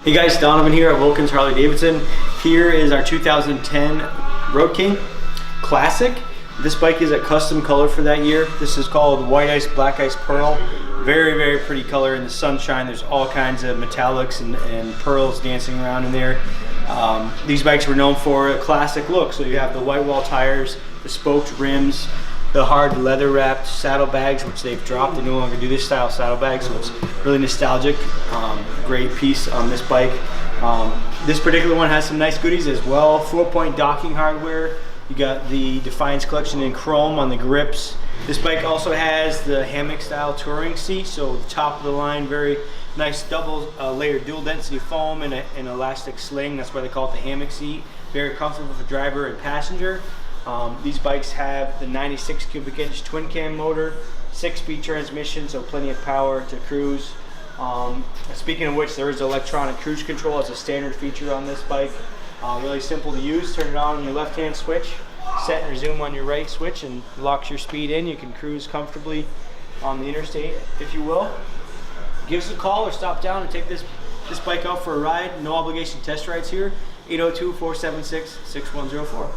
Hey guys, Donovan here at Wilkins Harley-Davidson. Here is our 2010 Road King Classic. This bike is a custom color for that year. This is called White Ice Black Ice Pearl. Very, very pretty color in the sunshine. There's all kinds of metallics and pearls dancing around in there. These bikes were known for a classic look. So you have the white wall tires, the spoked rims, the hard leather wrapped saddlebags, which they've dropped. They no longer do this style saddlebags, so it's really nostalgic. Great piece on this bike. This particular one has some nice goodies as well. 4-point docking hardware. You got the Defiance collection in chrome on the grips. This bike also has the hammock style touring seat, so the top of the line, very nice double layered dual density foam and an elastic sling. That's why they call it the hammock seat. Very comfortable for driver and passenger. These bikes have the 96 cubic inch twin cam motor, 6-speed transmission, so plenty of power to cruise. Speaking of which, there is electronic cruise control as a standard feature on this bike. Really simple to use. Turn it on your left hand switch, set and resume on your right switch, and locks your speed in. You can cruise comfortably on the interstate, if you will. Give us a call or stop down and take this bike out for a ride. No obligation test rides here. 802-476-6104.